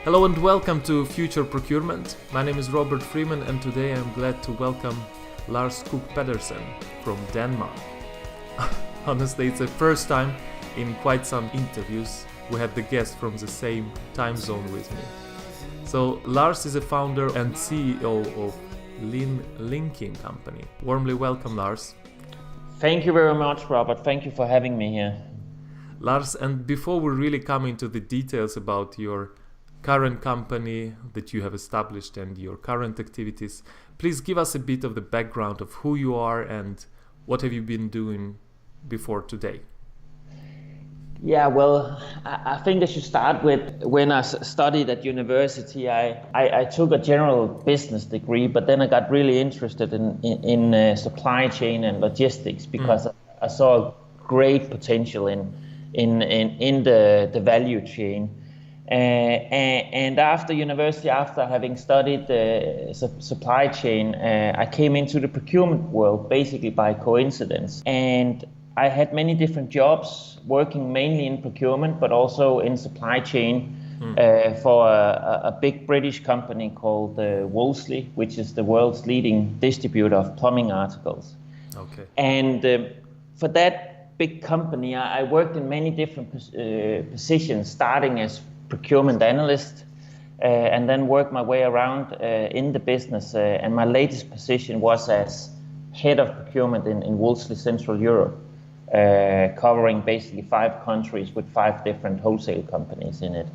Hello and welcome to Future Procurement. My name is Robert Freeman and today I'm glad to welcome Lars Kuch Pedersen from Denmark. Honestly, it's the first time in quite some interviews we had the guest from the same time zone with me. So Lars is a founder and CEO of LienLinking company. Warmly welcome, Lars. Thank you very much, Robert. Thank you for having me here. Lars, and before we really come into the details about your current company that you have established and your current activities, please give us a bit of the background of who you are and what have you been doing before today. Yeah, well, I think I should start with when I studied at university. I took a general business degree, but then I got really interested in supply chain and logistics because I saw great potential in the value chain. And after university, after having studied supply chain, I came into the procurement world basically by coincidence. And I had many different jobs, working mainly in procurement, but also in supply chain for a big British company called Wolseley, which is the world's leading distributor of plumbing articles. Okay. And for that big company, I worked in many different positions, starting as procurement analyst, and then worked my way around in the business. And my latest position was as head of procurement in Wolseley, Central Europe, covering basically 5 countries with 5 different wholesale companies in it.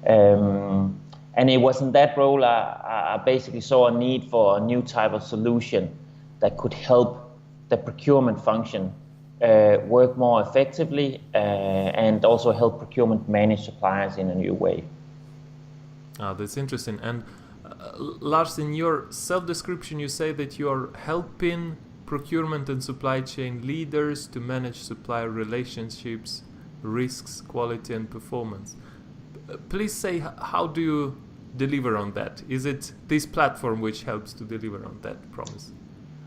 And it was in that role I basically saw a need for a new type of solution that could help the procurement function work more effectively and also help procurement manage suppliers in a new way. That's interesting. And Lars, in your self-description, you say that you are helping procurement and supply chain leaders to manage supplier relationships, risks, quality, and performance. Please say, how do you deliver on that? Is it this platform which helps to deliver on that promise?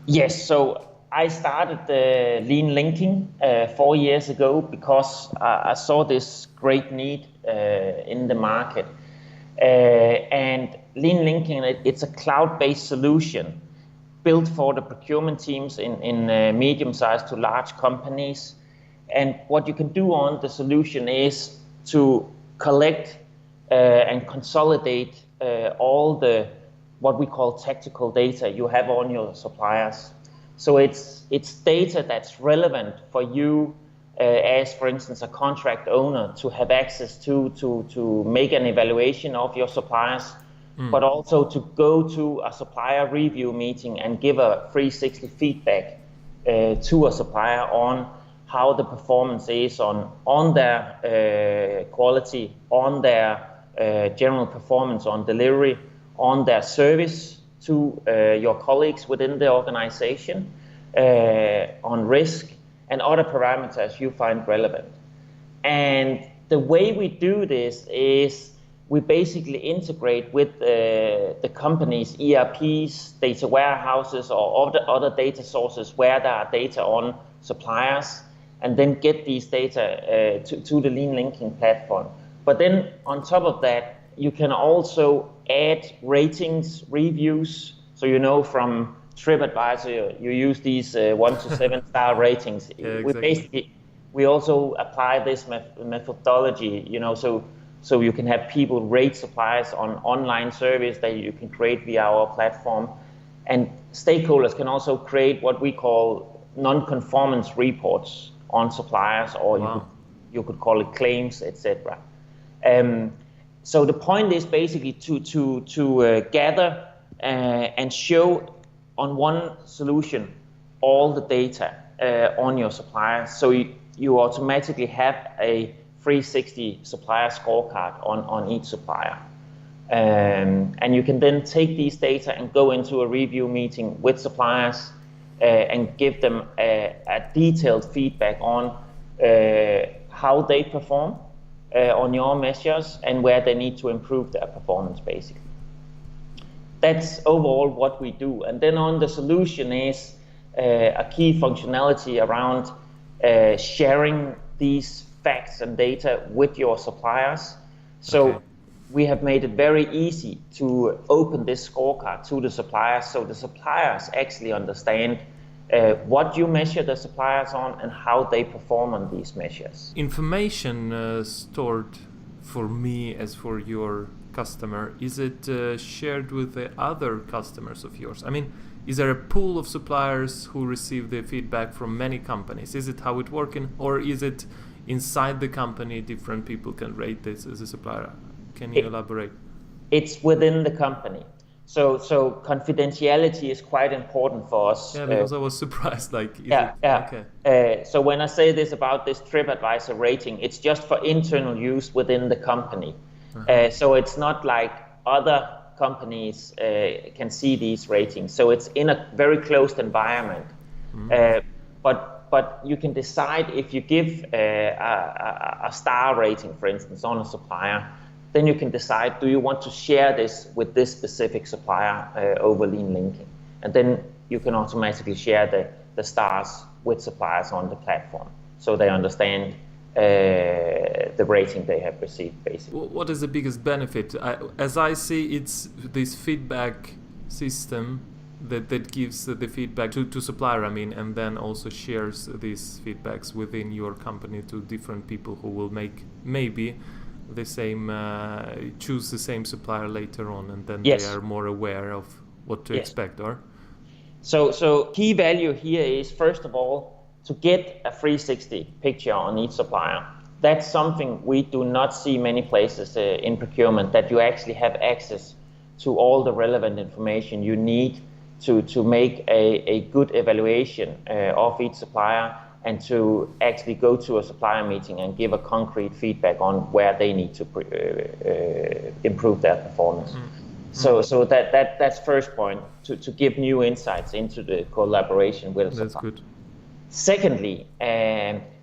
Yes, so I started LienLinking 4 years ago because I saw this great need in the market. And LienLinking, it's a cloud-based solution built for the procurement teams in medium-sized to large companies. And what you can do on the solution is to collect and consolidate all the what we call tactical data you have on your suppliers. So it's data that's relevant for you as, for instance, a contract owner to have access to make an evaluation of your suppliers, but also to go to a supplier review meeting and give a 360 feedback to a supplier on how the performance is on their quality, on their general performance on delivery, on their service to your colleagues within the organization, on risk and other parameters you find relevant. And the way we do this is we basically integrate with the company's ERPs, data warehouses, or other data sources where there are data on suppliers, and then get these data to the LienLinking platform. But then on top of that, you can also add ratings, reviews. So from TripAdvisor, you use these 1 to 7 star ratings. Yeah, exactly. We also apply this methodology, so you can have people rate suppliers on online surveys that you can create via our platform. And stakeholders can also create what we call non-conformance reports on suppliers, or you could call it claims, etc. So the point is basically to gather and show on one solution all the data on your suppliers. So you automatically have a 360 supplier scorecard on each supplier. And you can then take these data and go into a review meeting with suppliers and give them a detailed feedback on how they perform on your measures and where they need to improve their performance, basically. That's overall what we do. And then on the solution is a key functionality around sharing these facts and data with your suppliers. So we have made it very easy to open this scorecard to the suppliers, so the suppliers actually understand what you measure the suppliers on and how they perform on these measures. Information stored for me as for your customer, is it shared with the other customers of yours? I mean, is there a pool of suppliers who receive the feedback from many companies? Is it how it's working, or is it inside the company different people can rate this as a supplier? Can you elaborate? It's within the company. So confidentiality is quite important for us. Yeah, because I was surprised. Like, Okay. So when I say this about this TripAdvisor rating, it's just for internal use within the company. So it's not like other companies can see these ratings. So it's in a very closed environment. But you can decide if you give a star rating, for instance, on a supplier. Then you can decide, do you want to share this with this specific supplier over LienLinking? And then you can automatically share the stars with suppliers on the platform, so they understand the rating they have received, basically. What is the biggest benefit? As I see, it's this feedback system that gives the feedback to supplier, and then also shares these feedbacks within your company to different people who will make maybe the same choose the same supplier later on, and then they are more aware of what to expect. Or so key value here is, first of all, to get a 360 picture on each supplier. That's something we do not see many places in procurement, that you actually have access to all the relevant information you need to make a good evaluation of each supplier, and to actually go to a supplier meeting and give a concrete feedback on where they need to improve their performance. So that's first point, to give new insights into the collaboration with a supplier. That's good. Secondly,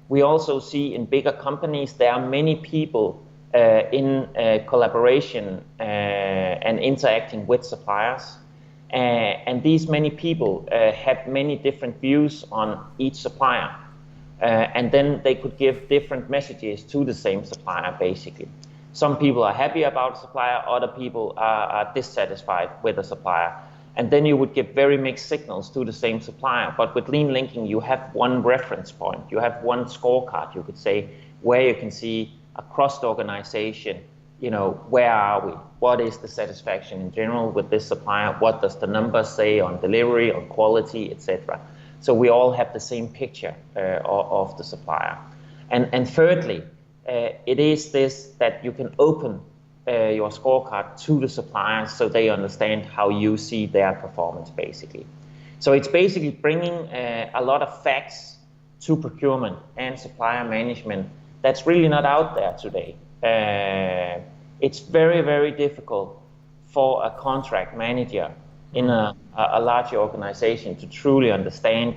we also see in bigger companies there are many people in collaboration and interacting with suppliers. And these many people have many different views on each supplier. And then they could give different messages to the same supplier, basically. Some people are happy about a supplier, other people are dissatisfied with a supplier. And then you would give very mixed signals to the same supplier. But with LienLinking, you have one reference point. You have one scorecard, you could say, where you can see across the organization, where are we? What is the satisfaction in general with this supplier? What does the numbers say on delivery, on quality, etc.? So we all have the same picture of the supplier. And thirdly, it is this, that you can open your scorecard to the suppliers so they understand how you see their performance, basically. So it's basically bringing a lot of facts to procurement and supplier management that's really not out there today. It's very, very difficult for a contract manager in a larger organization to truly understand,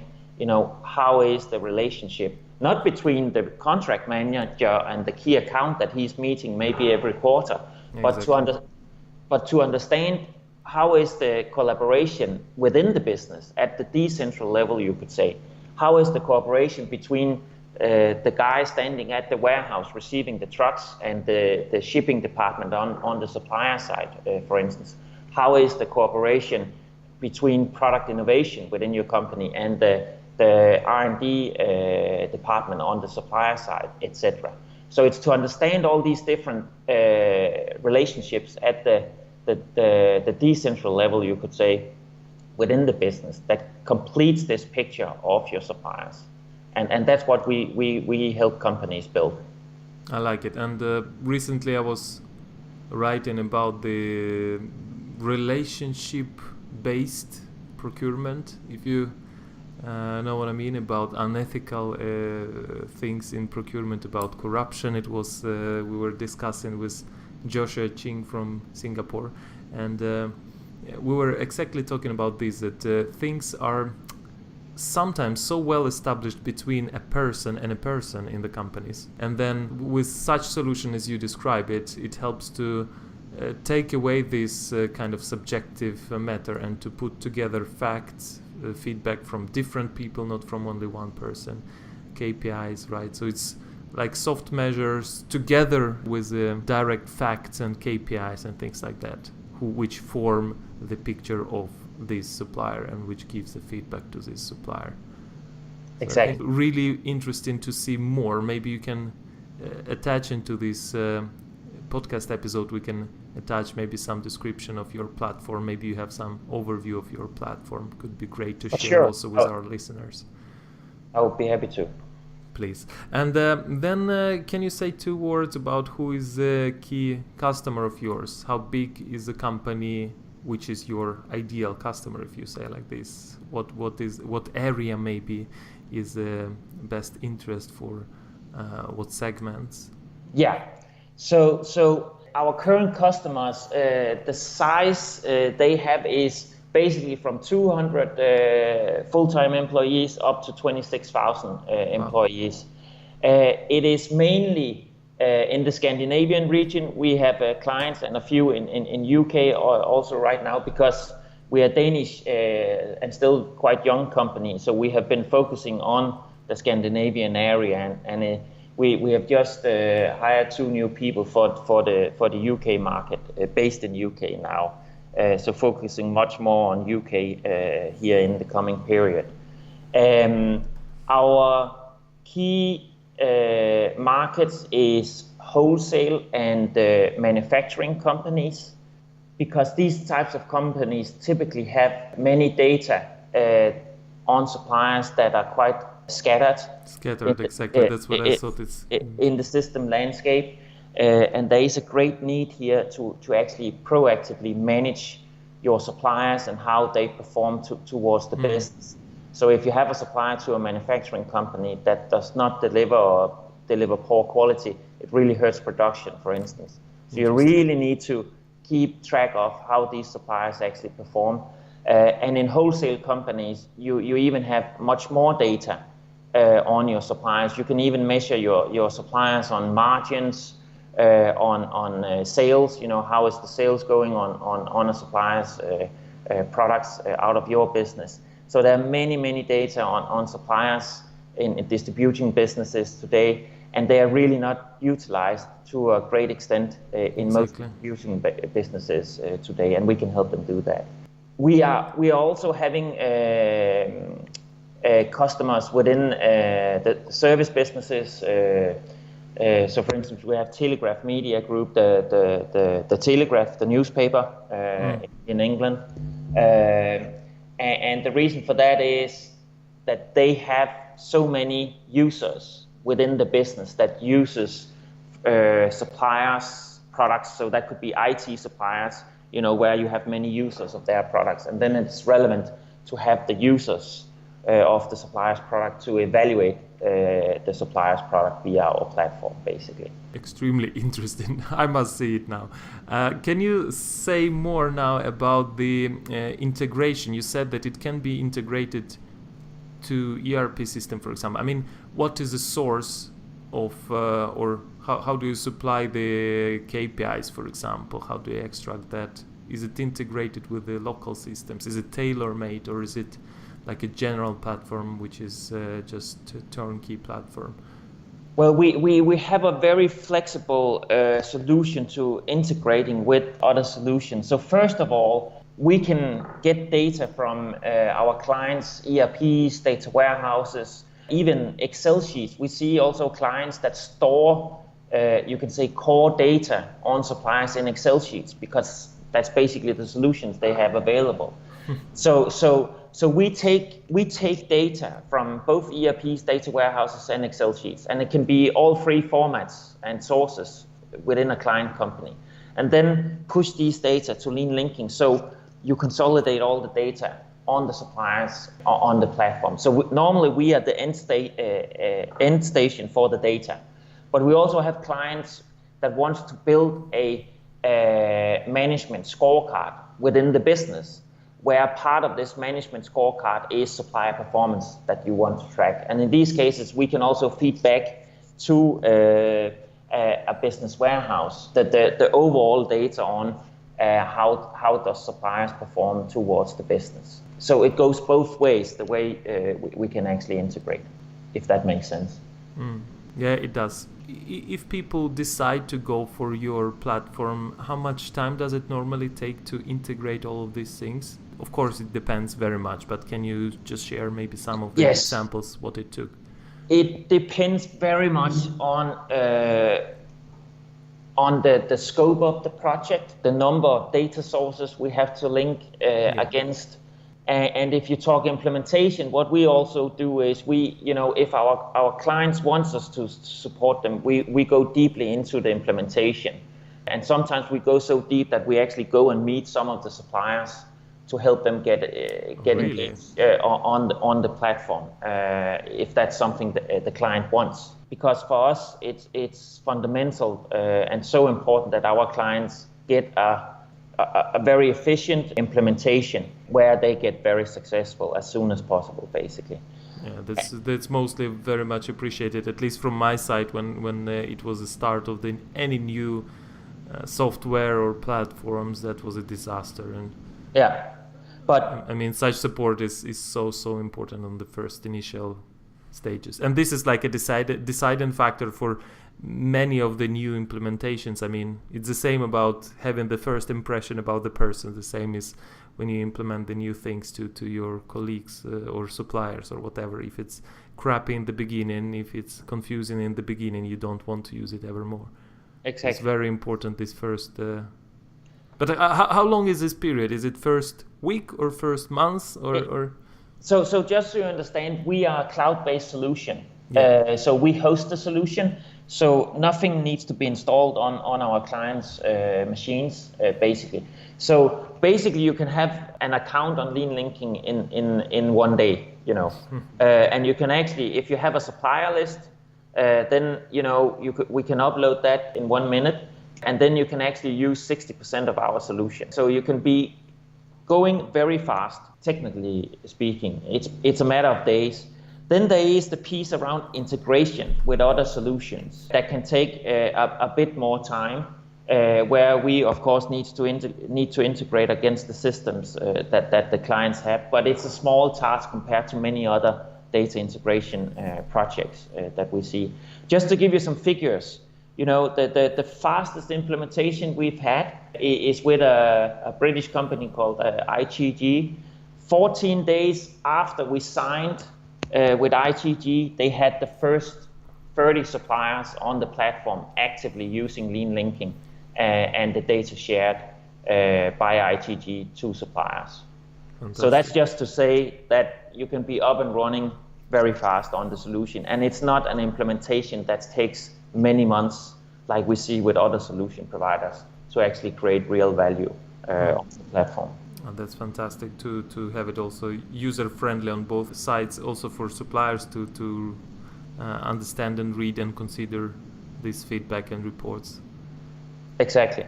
how is the relationship, not between the contract manager and the key account that he's meeting maybe every quarter, exactly. but to understand how is the collaboration within the business at the decentral level, you could say. How is the cooperation between the guy standing at the warehouse receiving the trucks and the shipping department on the supplier side, for instance? How is the cooperation between product innovation within your company and the R&D department on the supplier side, etc.? So it's to understand all these different relationships at the decentral level, you could say, within the business, that completes this picture of your suppliers. And that's what we help companies build. I like it. And recently I was writing about the relationship-based procurement, if you know what I mean, about unethical things in procurement, about corruption. It was we were discussing with Joshua Ching from Singapore, and we were exactly talking about this, that things are sometimes so well established between a person and a person in the companies, and then with such solution as you describe it helps to take away this kind of subjective matter and to put together facts, feedback from different people, not from only one person, KPIs, right? So it's like soft measures together with direct facts and KPIs and things like that, which form the picture of this supplier and which gives the feedback to this supplier. Exactly. So really interesting to see more. Maybe you can attach into this podcast episode, we can attach maybe some description of your platform. Maybe you have some overview of your platform. Could be great to share also with our listeners. I would be happy to. Please. And then can you say 2 words about who is the key customer of yours? How big is the company which is your ideal customer, if you say like this? What area maybe is the best interest for what segments? Yeah. So our current customers, the size they have is basically from 200 full-time employees up to 26,000 employees. It is mainly in the Scandinavian region. We have clients and a few in UK also right now, because we are Danish and still quite young company. So we have been focusing on the Scandinavian area, and we have just hired 2 new people for the UK market, based in UK now. So focusing much more on UK here in the coming period. Our key markets is wholesale and manufacturing companies, because these types of companies typically have many data on suppliers that are quite scattered. Exactly. That's what I thought. In the system landscape. And there is a great need here to actually proactively manage your suppliers and how they perform towards the business. So if you have a supplier to a manufacturing company that does not deliver poor quality, it really hurts production, for instance. So you really need to keep track of how these suppliers actually perform. And in wholesale companies, you even have much more data on your suppliers. You can even measure your suppliers on margins, on sales. How is the sales going on a supplier's products out of your business. So there are many data on suppliers in distributing businesses today, and they are really not utilized to a great extent in most distributing businesses today, and we can help them do that. We are also having customers within the service businesses. So, for instance, we have Telegraph Media Group, the Telegraph, the newspaper in England, and the reason for that is that they have so many users within the business that uses suppliers' products. So that could be IT suppliers, where you have many users of their products, and then it's relevant to have the users of the supplier's product to evaluate the supplier's product via our platform, basically. Extremely interesting. I must see it now. Can you say more now about the integration? You said that it can be integrated to ERP system, for example. I mean, what is the source of, or how do you supply the KPIs, for example? How do you extract that? Is it integrated with the local systems? Is it tailor-made, or is it like a general platform, which is just a turnkey platform? Well, we have a very flexible solution to integrating with other solutions. So first of all, we can get data from our clients' ERPs, data warehouses, even Excel sheets. We see also clients that store, you can say, core data on suppliers in Excel sheets, because that's basically the solutions they have available. So we take data from both ERPs, data warehouses, and Excel sheets, and it can be all 3 formats and sources within a client company, and then push these data to LienLinking. So you consolidate all the data on the suppliers on the platform. So normally we are the end station for the data, but we also have clients that want to build a management scorecard within the business, where part of this management scorecard is supplier performance that you want to track. And in these cases, we can also feed back to a business warehouse the overall data on how does suppliers perform towards the business. So it goes both ways, the way we can actually integrate, if that makes sense. Yeah, it does. If people decide to go for your platform, how much time does it normally take to integrate all of these things? Of course, it depends very much, but can you just share maybe some of the Yes. examples what it took? It depends very much on the scope of the project, the number of data sources we have to link against. And if you talk implementation, what we also do is if our clients wants us to support them, we go deeply into the implementation. And sometimes we go so deep that we actually go and meet some of the suppliers to help them get engaged on the platform, if that's something that the client wants. Because for us, it's fundamental and so important that our clients get a very efficient implementation where they get very successful as soon as possible, basically. Yeah, that's mostly very much appreciated, at least from my side, when it was the start of any new software or platforms. That was a disaster. And yeah, but I mean, such support is so important on the first initial stages, and this is like a deciding factor for many of the new implementations. I mean, it's the same about having the first impression about the person. The same is when you implement the new things to your colleagues or suppliers or whatever. If it's crappy in the beginning, if it's confusing in the beginning, you don't want to use it ever more. Exactly. It's very important, this first. But how long is this period? Is it first week or first month or? So just so you understand, we are a cloud-based solution. Yeah. So we host the solution. So nothing needs to be installed on our clients' machines, basically. So basically, you can have an account on LienLinking in one day, and you can actually, if you have a supplier list, then we can upload that in 1 minute, and then you can actually use 60% of our solution. So you can be going very fast, technically speaking. It's a matter of days. Then there is the piece around integration with other solutions that can take a bit more time, where we of course need to integrate against the systems that the clients have. But it's a small task compared to many other data integration projects that we see. Just to give you some figures, the fastest implementation we've had is with a British company called ITG. 14 days after we signed with ITG, they had the first 30 suppliers on the platform actively using LienLinking and the data shared by ITG to suppliers. Fantastic. So that's just to say that you can be up and running very fast on the solution. And it's not an implementation that takes many months like we see with other solution providers to actually create real value on the platform. And that's fantastic to have it also user-friendly on both sides, also for suppliers to understand and read and consider this feedback and reports. Exactly.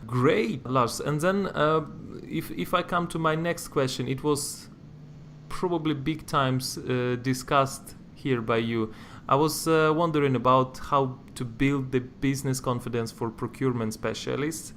Great, Lars. And then if I come to my next question, it was probably big times discussed here by you. I was wondering about how to build the business confidence for procurement specialists.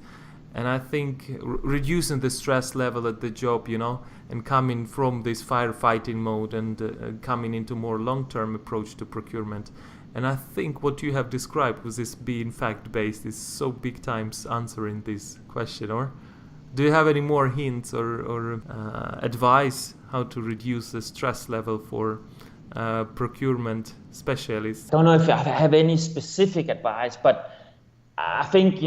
And I think reducing the stress level at the job, and coming from this firefighting mode and coming into more long-term approach to procurement. And I think what you have described with this being fact-based is so big times answering this question. Or do you have any more hints or advice how to reduce the stress level for procurement specialists? I don't know if I have any specific advice, but I think,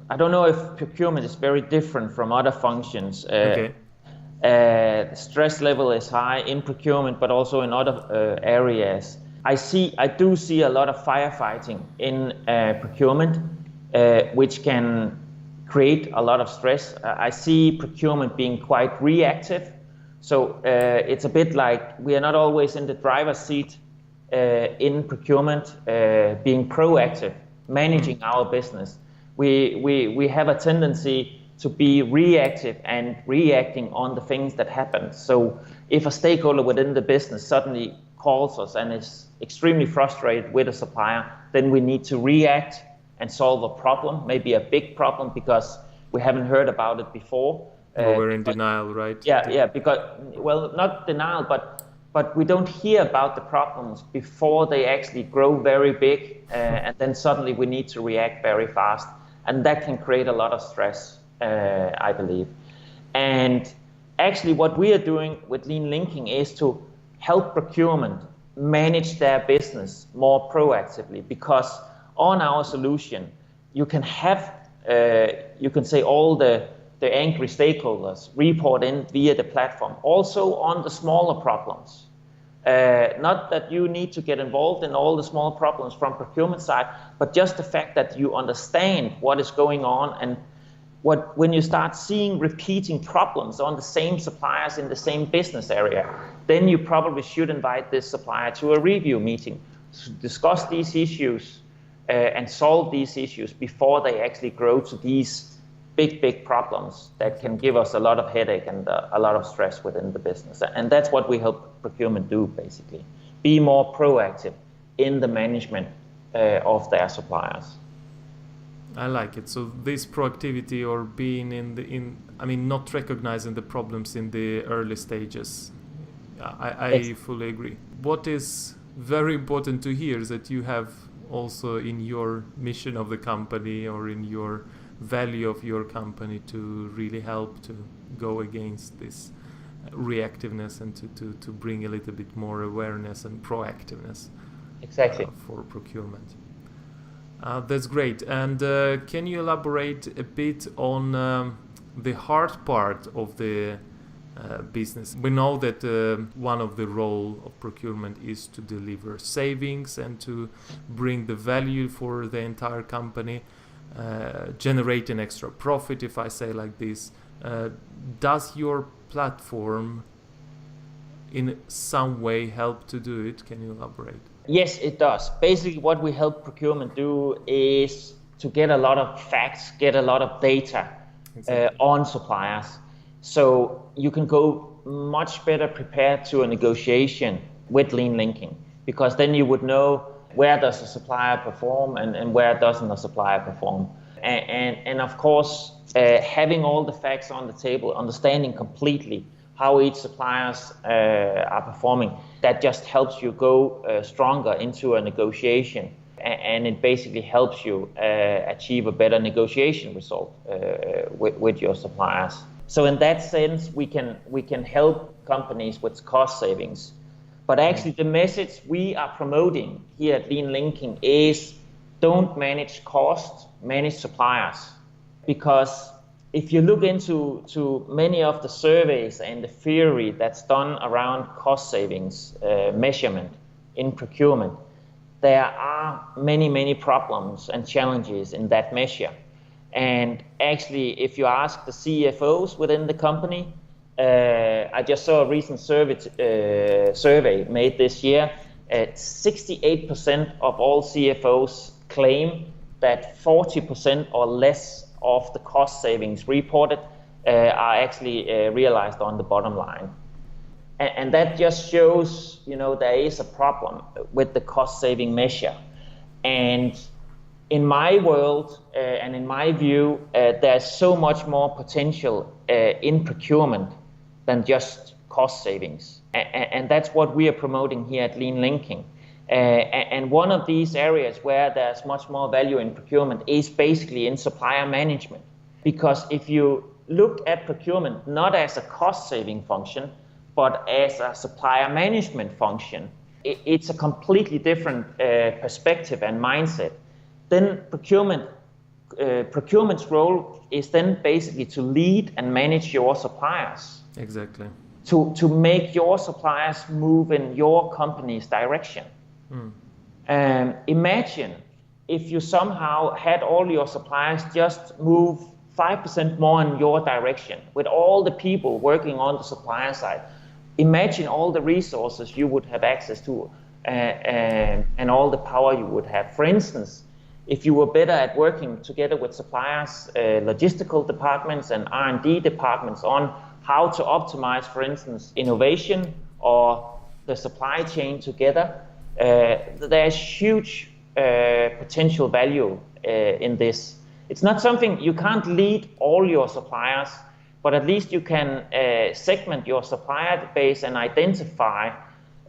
I don't know if procurement is very different from other functions. Okay. The stress level is high in procurement, but also in other areas. I do see a lot of firefighting in procurement, which can create a lot of stress. I see procurement being quite reactive. So it's a bit like we are not always in the driver's seat in procurement, being proactive, managing our business. We have a tendency to be reactive and reacting on the things that happen. So if a stakeholder within the business suddenly calls us and is extremely frustrated with a supplier, then we need to react and solve a problem, maybe a big problem because we haven't heard about it before. We're in denial, right? Yeah, because, well, not denial, but but we don't hear about the problems before they actually grow very big, and then suddenly we need to react very fast. And that can create a lot of stress, I believe. And actually what we are doing with LienLinking is to help procurement manage their business more proactively, because on our solution, you can have, you can say all the angry stakeholders report in via the platform, also on the smaller problems. Not that you need to get involved in all the small problems from procurement side, but just the fact that you understand what is going on, and when you start seeing repeating problems on the same suppliers in the same business area, then you probably should invite this supplier to a review meeting to discuss these issues and solve these issues before they actually grow to these big problems that can give us a lot of headache and a lot of stress within the business. And that's what we help procurement do, basically. Be more proactive in the management of their suppliers. I like it. So this proactivity, or being not recognizing the problems in the early stages. I fully agree. What is very important to hear is that you have also in your mission of the company, or in your value of your company, to really help to go against this reactiveness and to bring a little bit more awareness and proactiveness. Exactly. For procurement. That's great. And can you elaborate a bit on the hard part of the business? We know that one of the role of procurement is to deliver savings and to bring the value for the entire company, generate an extra profit, if I say like this. Does your platform in some way help to do it? Can you elaborate? Yes, it does. Basically, what we help procurement do is to get a lot of facts, get a lot of data on suppliers. So you can go much better prepared to a negotiation with LienLinking, because then you would know where does a supplier perform and where doesn't a supplier perform. And of course, having all the facts on the table, understanding completely how each suppliers are performing, that just helps you go stronger into a negotiation, and it basically helps you achieve a better negotiation result with your suppliers. So in that sense, we can help companies with cost savings. But actually the message we are promoting here at LienLinking is don't manage costs, manage suppliers. Because if you look into many of the surveys and the theory that's done around cost savings measurement in procurement, there are many problems and challenges in that measure. And actually, if you ask the CFOs within the company, I just saw a recent survey made this year, 68% of all CFOs claim that 40% or less of the cost savings reported are actually realized on the bottom line. And that just shows, there is a problem with the cost saving measure. And in my world and in my view, there's so much more potential in procurement than just cost savings. And that's what we are promoting here at LienLinking. And one of these areas where there's much more value in procurement is basically in supplier management. Because if you look at procurement not as a cost-saving function, but as a supplier management function, it's a completely different perspective and mindset. Then procurement's role is then basically to lead and manage your suppliers. Exactly. To make your suppliers move in your company's direction. Imagine if you somehow had all your suppliers just move 5% more in your direction with all the people working on the supplier side. Imagine all the resources you would have access to and all the power you would have. For instance, if you were better at working together with suppliers, logistical departments and R&D departments on how to optimize, for instance, innovation or the supply chain together, there's huge potential value in this. It's not something you can't lead all your suppliers, but at least you can segment your supplier base and identify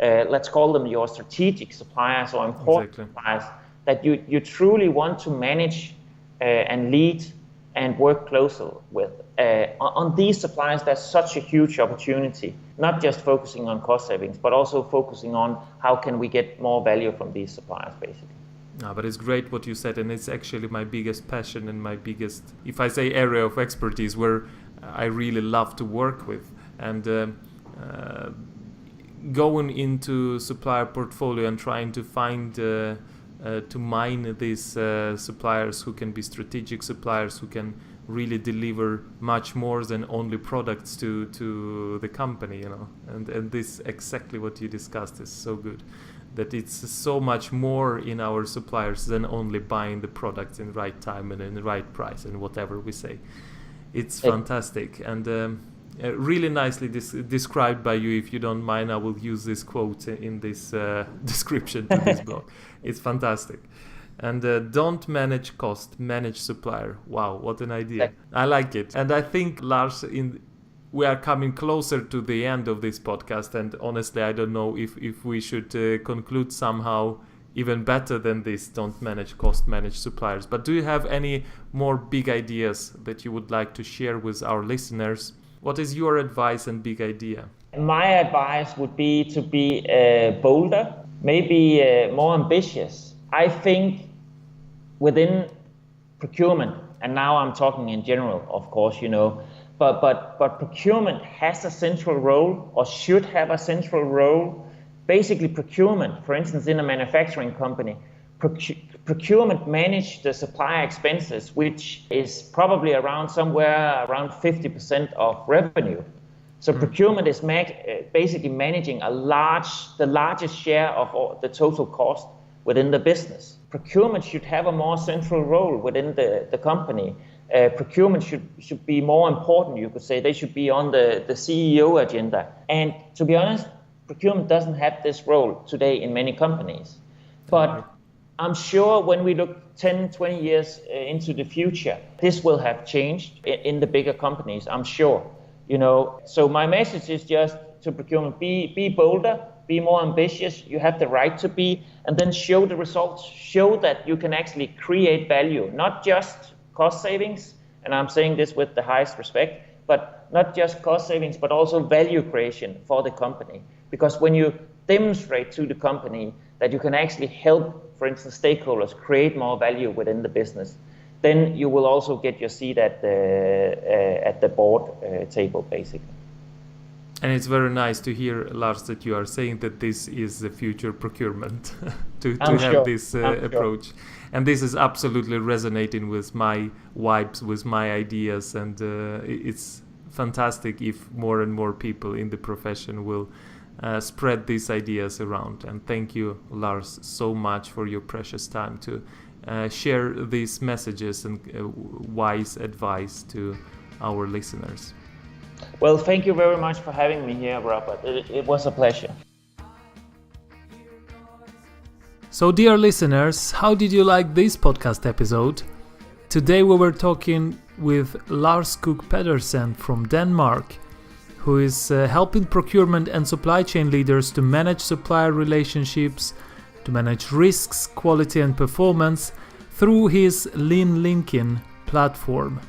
let's call them your strategic suppliers or important suppliers, that you truly want to manage and lead and work closer with. On these suppliers, there's such a huge opportunity, not just focusing on cost savings, but also focusing on how can we get more value from these suppliers, basically. No, but it's great what you said, and it's actually my biggest passion and my biggest, if I say, area of expertise where I really love to work with. And going into supplier portfolio and trying to find to mine these suppliers who can be strategic suppliers, who can really deliver much more than only products to the company, you know. And this exactly what you discussed is so good, that it's so much more in our suppliers than only buying the products in the right time and in the right price and whatever we say. It's fantastic, and really nicely described by you. If you don't mind, I will use this quote in this description to this blog. It's fantastic. And don't manage cost, manage supplier. Wow, what an idea. I like it. And I think, Lars, we are coming closer to the end of this podcast, and honestly, I don't know if we should conclude somehow even better than this: don't manage cost, manage suppliers. But do you have any more big ideas that you would like to share with our listeners? What is your advice and big idea? My advice would be to be bolder, maybe more ambitious. I think within procurement, and now I'm talking in general, of course, you know, but procurement has a central role, or should have a central role. Basically, procurement, for instance, in a manufacturing company, procurement manage the supplier expenses, which is probably somewhere around 50% of revenue. So procurement is basically managing the largest share of the total cost within the business. Procurement should have a more central role within the company. Procurement should be more important, you could say. They should be on the CEO agenda. And to be honest, procurement doesn't have this role today in many companies. But I'm sure when we look 10, 20 years into the future, this will have changed in the bigger companies, I'm sure. You know, so my message is just to procurement: be bolder, be more ambitious. You have the right to be, and then show the results. Show that you can actually create value, not just cost savings. And I'm saying this with the highest respect, but not just cost savings, but also value creation for the company. Because when you demonstrate to the company that you can actually help, for instance, stakeholders create more value within the business, then you will also get your seat at the board table, basically. And it's very nice to hear, Lars, that you are saying that this is the future procurement, to have this approach. Sure. And this is absolutely resonating with my vibes, with my ideas, and it's fantastic if more and more people in the profession will spread these ideas around. And thank you, Lars, so much for your precious time to share these messages and wise advice to our listeners. Well, thank you very much for having me here, Robert. It was a pleasure. So, dear listeners, how did you like this podcast episode? Today we were talking with Lars Kuch Pedersen from Denmark, who is helping procurement and supply chain leaders to manage supplier relationships, to manage risks, quality and performance through his LienLinking platform.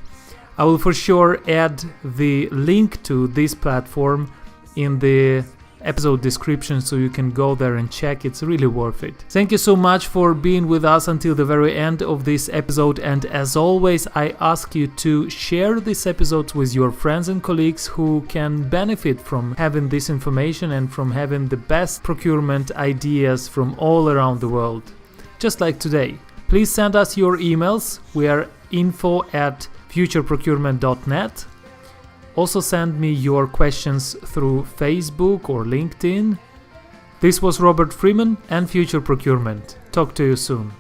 I will for sure add the link to this platform in the episode description so you can go there and check. It's really worth it. Thank you so much for being with us until the very end of this episode, and as always I ask you to share this episode with your friends and colleagues who can benefit from having this information and from having the best procurement ideas from all around the world. Just like today. Please send us your emails. We are info@futureprocurement.net. Also send me your questions through Facebook or LinkedIn. This was Robert Freeman and Future Procurement. Talk to you soon.